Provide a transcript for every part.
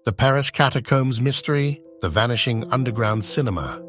The Paris Catacombs mystery, the vanishing underground cinema.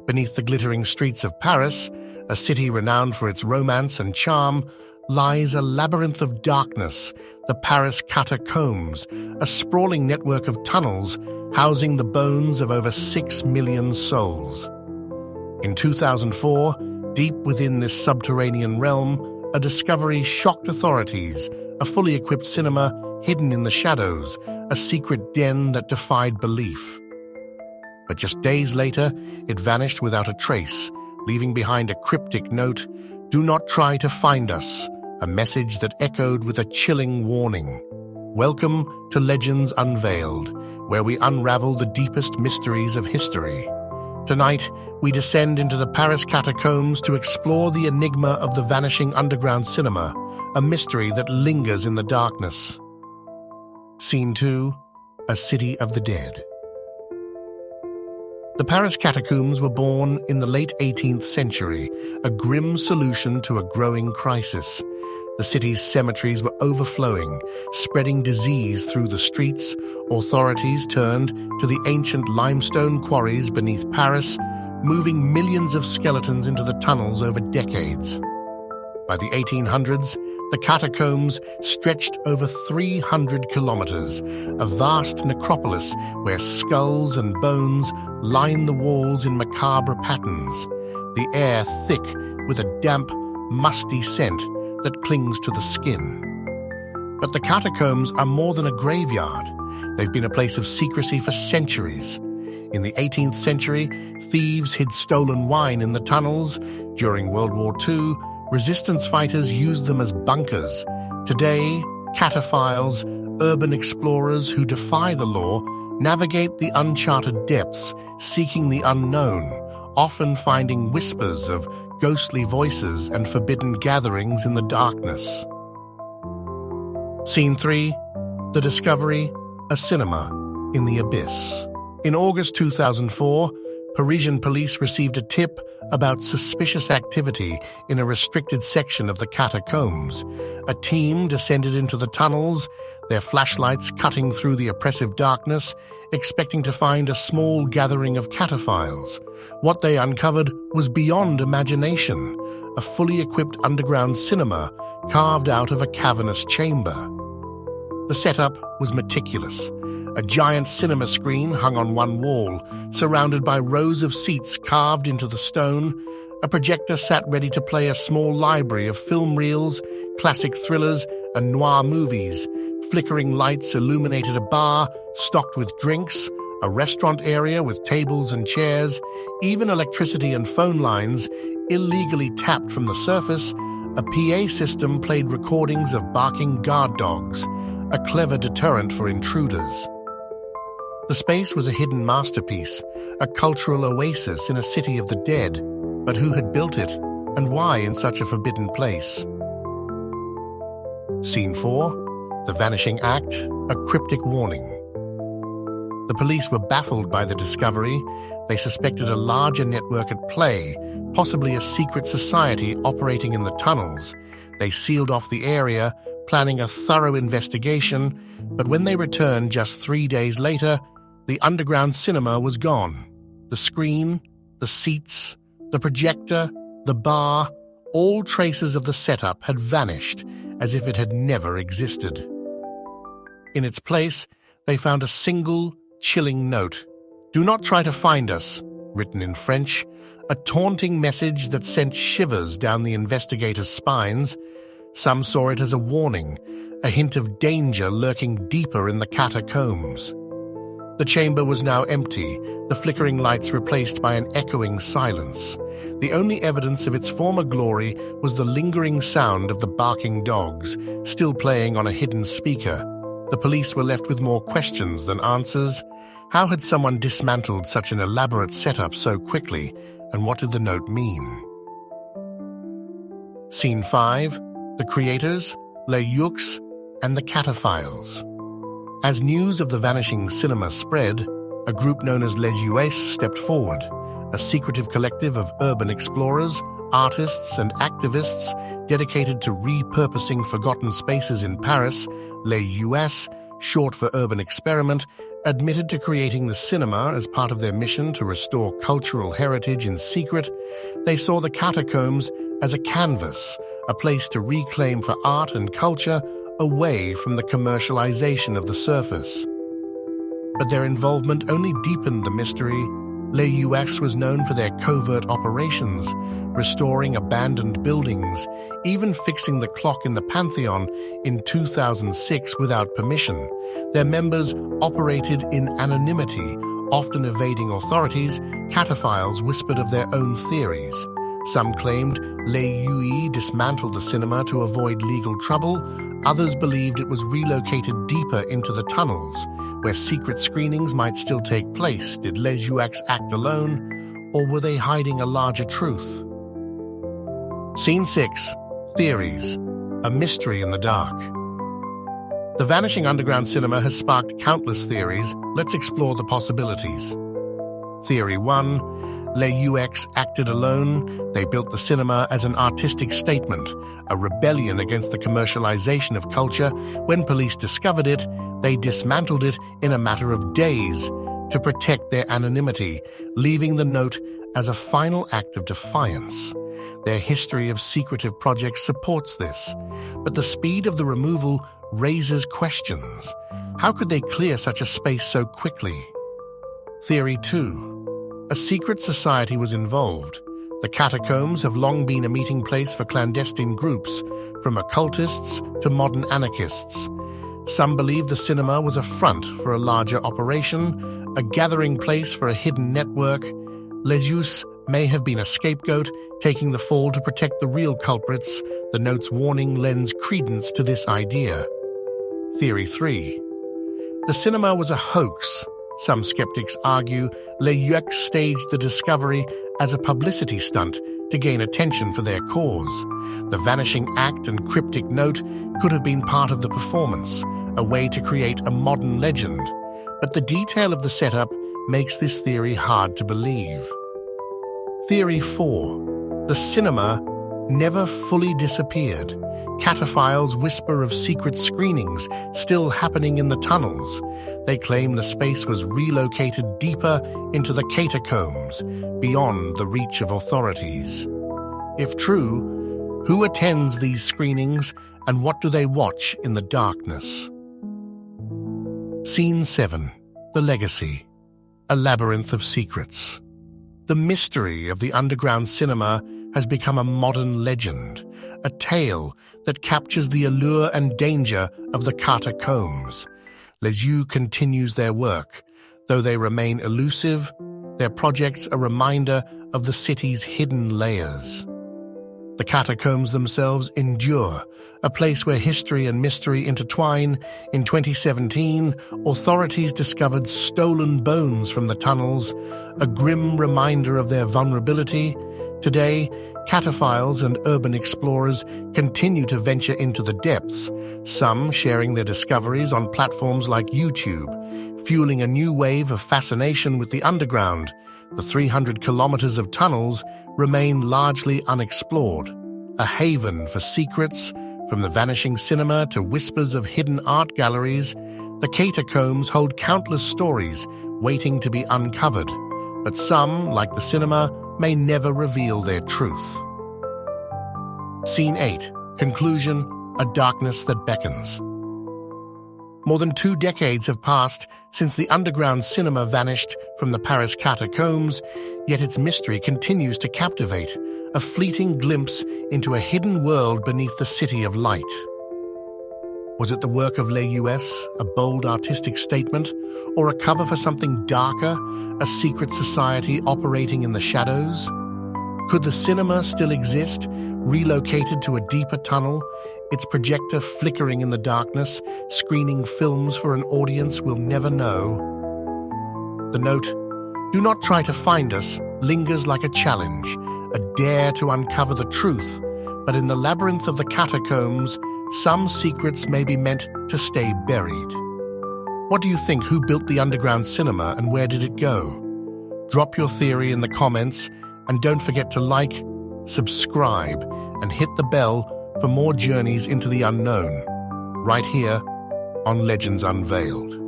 Beneath the glittering streets of Paris, a city renowned for its romance and charm, lies a labyrinth of darkness, the Paris Catacombs, a sprawling network of tunnels housing the bones of over 6 million souls. In 2004, deep within this subterranean realm, a discovery shocked authorities, a fully equipped cinema hidden in the shadows, a secret den that defied belief. But just days later, it vanished without a trace, leaving behind a cryptic note, "Do not try to find us," a message that echoed with a chilling warning. Welcome to Legends Unveiled, where we unravel the deepest mysteries of history. Tonight, we descend into the Paris Catacombs to explore the enigma of the vanishing underground cinema, a mystery that lingers in the darkness. Scene 2. A City of the Dead. The Paris Catacombs were born in the late 18th century, a grim solution to a growing crisis. The city's cemeteries were overflowing, spreading disease through the streets. Authorities turned to the ancient limestone quarries beneath Paris, moving millions of skeletons into the tunnels over decades. By the 1800s, the catacombs stretched over 300 kilometers, a vast necropolis where skulls and bones line the walls in macabre patterns, the air thick with a damp, musty scent that clings to the skin. But the catacombs are more than a graveyard. They've been a place of secrecy for centuries. In the 18th century, thieves hid stolen wine in the tunnels. During World War II, resistance fighters used them as bunkers. Today, Cataphiles, urban explorers who defy the law, navigate the uncharted depths, seeking the unknown, often finding whispers of ghostly voices and forbidden gatherings in the darkness. Scene 3. The Discovery, a cinema in the abyss. In August 2004, Parisian police received a tip about suspicious activity in a restricted section of the catacombs. A team descended into the tunnels, their flashlights cutting through the oppressive darkness, expecting to find a small gathering of Cataphiles. What they uncovered was beyond imagination, a fully equipped underground cinema carved out of a cavernous chamber. The setup was meticulous. A giant cinema screen hung on one wall, surrounded by rows of seats carved into the stone. A projector sat ready to play a small library of film reels, classic thrillers, and noir movies. Flickering lights illuminated a bar stocked with drinks, a restaurant area with tables and chairs, even electricity and phone lines illegally tapped from the surface. A PA system played recordings of barking guard dogs, a clever deterrent for intruders. The space was a hidden masterpiece, a cultural oasis in a city of the dead. But who had built it, and why in such a forbidden place? Scene 4. The Vanishing Act, a cryptic warning. The police were baffled by the discovery. They suspected a larger network at play, possibly a secret society operating in the tunnels. They sealed off the area, planning a thorough investigation, but when they returned just 3 days later, the underground cinema was gone. The screen, the seats, the projector, the bar, all traces of the setup had vanished as if it had never existed. In its place, they found a single, chilling note. "Do not try to find us," written in French, a taunting message that sent shivers down the investigators' spines. Some saw it as a warning, a hint of danger lurking deeper in the catacombs. The chamber was now empty, the flickering lights replaced by an echoing silence. The only evidence of its former glory was the lingering sound of the barking dogs, still playing on a hidden speaker. The police were left with more questions than answers. How had someone dismantled such an elaborate setup so quickly, and what did the note mean? Scene 5. The creators, Legends, and the Cataphiles. As news of the vanishing cinema spread, a group known as Legends stepped forward, a secretive collective of urban explorers, artists, and activists dedicated to repurposing forgotten spaces in Paris. Legends short for urban experiment, admitted to creating the cinema as part of their mission to restore cultural heritage in secret. They saw the catacombs as a canvas, a place to reclaim for art and culture away from the commercialization of the surface. But their involvement only deepened the mystery. Les was known for their covert operations, restoring abandoned buildings, even fixing the clock in the Pantheon in 2006 without permission. Their members operated in anonymity, often evading authorities. Cataphiles whispered of their own theories. Some claimed Les dismantled the cinema to avoid legal trouble. Others believed it was relocated deeper into the tunnels, where secret screenings might still take place. Did Les act alone, or were they hiding a larger truth? Scene 6. Theories. A mystery in the dark. The vanishing underground cinema has sparked countless theories. Let's explore the possibilities. Theory 1. Les acted alone. They built the cinema as an artistic statement, a rebellion against the commercialization of culture. When police discovered it, they dismantled it in a matter of days to protect their anonymity, leaving the note as a final act of defiance. Their history of secretive projects supports this, but the speed of the removal raises questions. How could they clear such a space so quickly? Theory 2. A secret society was involved. The catacombs have long been a meeting place for clandestine groups, from occultists to modern anarchists. Some believe the cinema was a front for a larger operation, a gathering place for a hidden network. Les may have been a scapegoat, taking the fall to protect the real culprits. The note's warning lends credence to this idea. Theory 3. The cinema was a hoax. Some skeptics argue Les staged the discovery as a publicity stunt to gain attention for their cause. The vanishing act and cryptic note could have been part of the performance, a way to create a modern legend. But the detail of the setup makes this theory hard to believe. Theory 4. The cinema never fully disappeared. Cataphiles whisper of secret screenings still happening in the tunnels. They claim the space was relocated deeper into the catacombs, beyond the reach of authorities. If true, who attends these screenings and what do they watch in the darkness? Scene 7. The Legacy. A labyrinth of secrets. The mystery of the underground cinema has become a modern legend, a tale that captures the allure and danger of the catacombs. Les continues their work. Though they remain elusive, their projects a reminder of the city's hidden layers. The catacombs themselves endure, a place where history and mystery intertwine. In 2017, authorities discovered stolen bones from the tunnels, a grim reminder of their vulnerability. Today, Cataphiles and urban explorers continue to venture into the depths, some sharing their discoveries on platforms like YouTube, fueling a new wave of fascination with the underground. The 300 kilometers of tunnels remain largely unexplored, a haven for secrets. From the vanishing cinema to whispers of hidden art galleries, the catacombs hold countless stories waiting to be uncovered, but some, like the cinema, may never reveal their truth. Scene 8. Conclusion. A darkness that beckons. More than 2 decades have passed since the underground cinema vanished from the Paris Catacombs, yet its mystery continues to captivate, a fleeting glimpse into a hidden world beneath the city of light. Was it the work of Les, a bold artistic statement, or a cover for something darker, a secret society operating in the shadows? Could the cinema still exist, relocated to a deeper tunnel, its projector flickering in the darkness, screening films for an audience we'll never know? The note, "Do not try to find us," lingers like a challenge, a dare to uncover the truth. But in the labyrinth of the catacombs, some secrets may be meant to stay buried. What do you think? Who built the underground cinema and where did it go? Drop your theory in the comments, and don't forget to like, subscribe, and hit the bell for more journeys into the unknown, right here on Legends Unveiled.